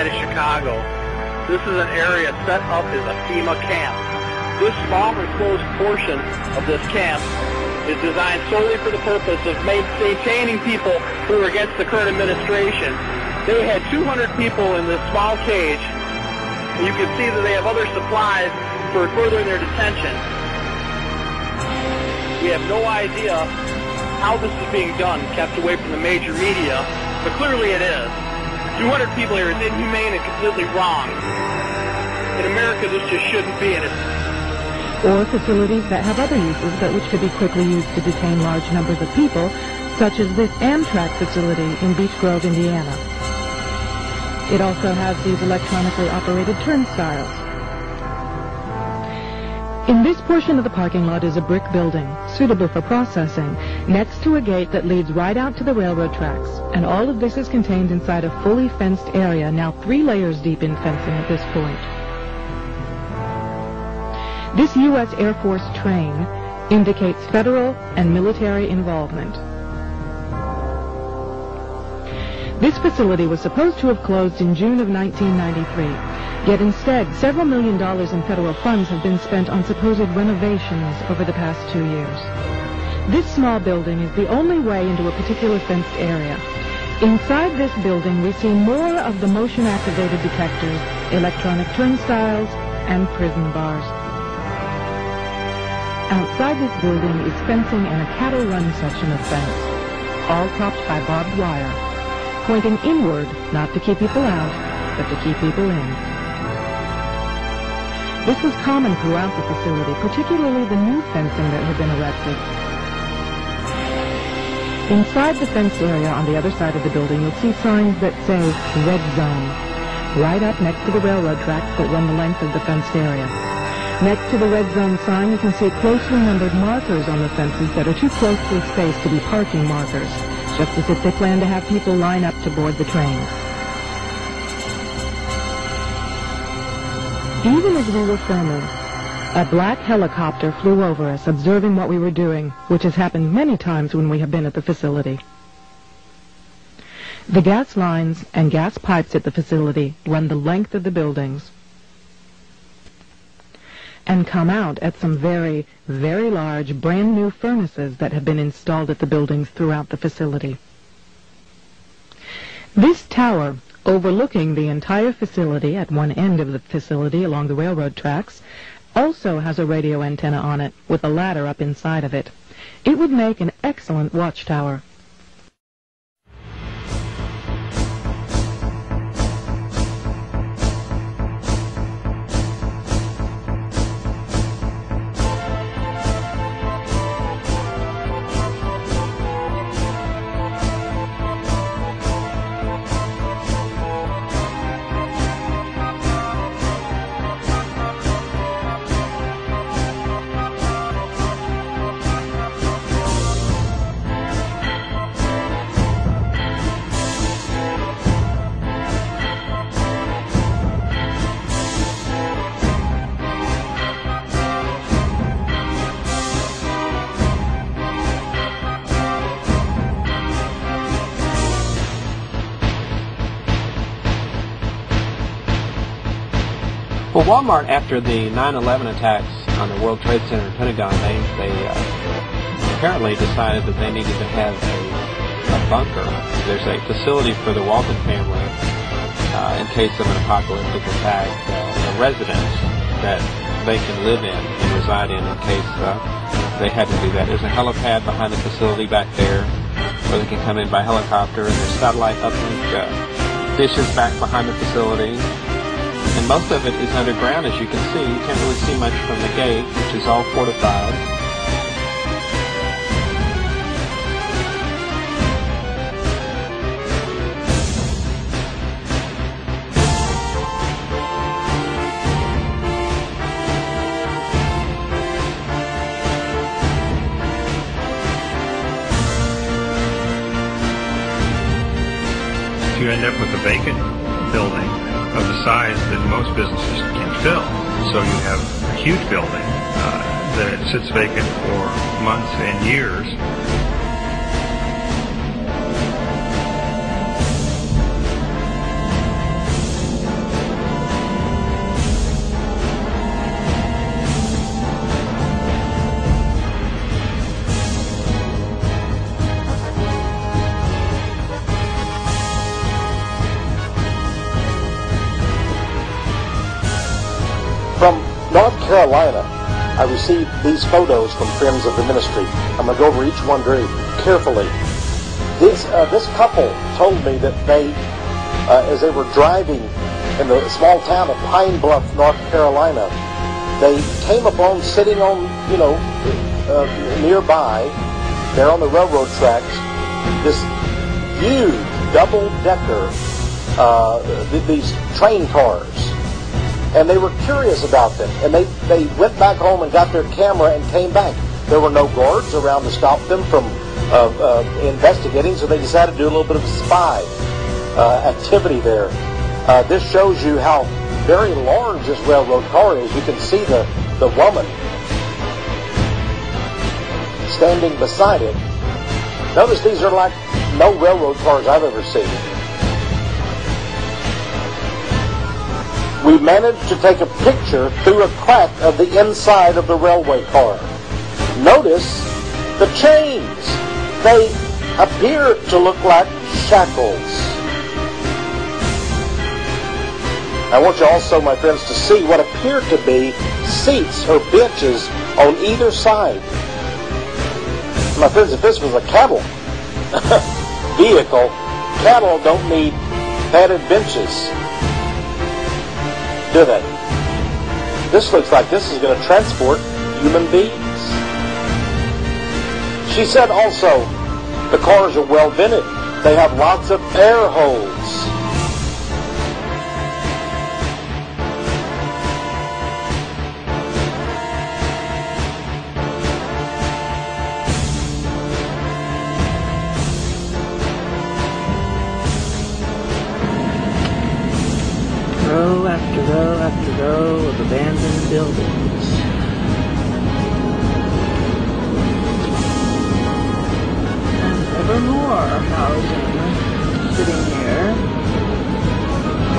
side of Chicago. This is an area set up as a FEMA camp. This small enclosed portion of this camp is designed solely for the purpose of maintaining people who are against the current administration. They had 200 people in this small cage. You can see that they have other supplies for furthering their detention. We have no idea how this is being done, kept away from the major media, but clearly it is. 200 people here is inhumane and completely wrong. In America, this just shouldn't be in it. Or facilities that have other uses but which could be quickly used to detain large numbers of people, such as this Amtrak facility in Beech Grove, Indiana. It also has these electronically operated turnstiles. In this portion of the parking lot is a brick building, suitable for processing, next to a gate that leads right out to the railroad tracks. And all of this is contained inside a fully fenced area, now 3 layers deep in fencing at this point. This U.S. Air Force train indicates federal and military involvement. This facility was supposed to have closed in June of 1993. Yet instead, several $1 million in federal funds have been spent on supposed renovations over the past 2 years. This small building is the only way into a particular fenced area. Inside this building, we see more of the motion-activated detectors, electronic turnstiles, and prison bars. Outside this building is fencing and a cattle run section of fence, all topped by barbed wire, pointing inward, not to keep people out, but to keep people in. This was common throughout the facility, particularly the new fencing that had been erected. Inside the fenced area on the other side of the building, you'll see signs that say Red Zone, right up next to the railroad tracks that run the length of the fenced area. Next to the Red Zone sign, you can see closely numbered markers on the fences that are too closely spaced to be parking markers, just as if they plan to have people line up to board the trains. Even as we were filming, a black helicopter flew over us, observing what we were doing, which has happened many times when we have been at the facility. The gas lines and gas pipes at the facility run the length of the buildings and come out at some very, very large, brand new furnaces that have been installed at the buildings throughout the facility. This tower, overlooking the entire facility at one end of the facility along the railroad tracks, also has a radio antenna on it with a ladder up inside of it. It would make an excellent watchtower. Well, Walmart, after the 9/11 attacks on the World Trade Center and Pentagon, they apparently decided that they needed to have a bunker. There's a facility for the Walton family in case of an apocalyptic attack, a residence that they can live in and reside in case they had to do that. There's a helipad behind the facility back there where they can come in by helicopter, and there's satellite uplink dishes back behind the facility. And most of it is underground, as you can see. You can't really see much from the gate, which is all fortified. You end up with a vacant building of the size that most businesses can fill. So you have a huge building that sits vacant for months and years. From North Carolina, I received these photos from friends of the ministry. I'm going to go over each one very carefully. This couple told me that they, as they were driving in the small town of Pine Bluff, North Carolina, they came upon, sitting on, nearby, there on the railroad tracks, this huge double-decker, these train cars. And they were curious about them. And they went back home and got their camera and came back. There were no guards around to stop them from investigating, so they decided to do a little bit of spy activity there. This shows you how very large this railroad car is. You can see the woman standing beside it. Notice these are like no railroad cars I've ever seen. We managed to take a picture through a crack of the inside of the railway car. Notice the chains. They appear to look like shackles. I want you also, my friends, to see what appear to be seats or benches on either side. My friends, if this was a cattle vehicle, cattle don't need padded benches, do they? This looks like this is going to transport human beings. She said also, the cars are well vented. They have lots of air holes. Row after row after row of abandoned buildings. And ever more housing sitting here,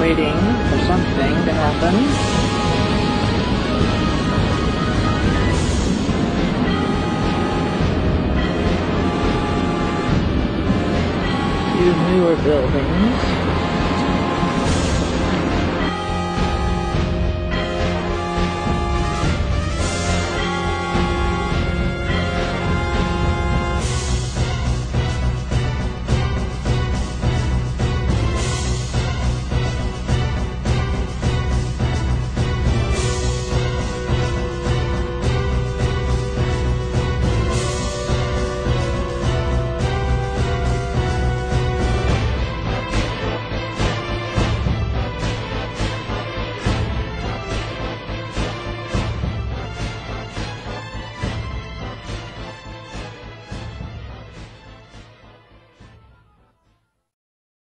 waiting for something to happen. Few newer buildings.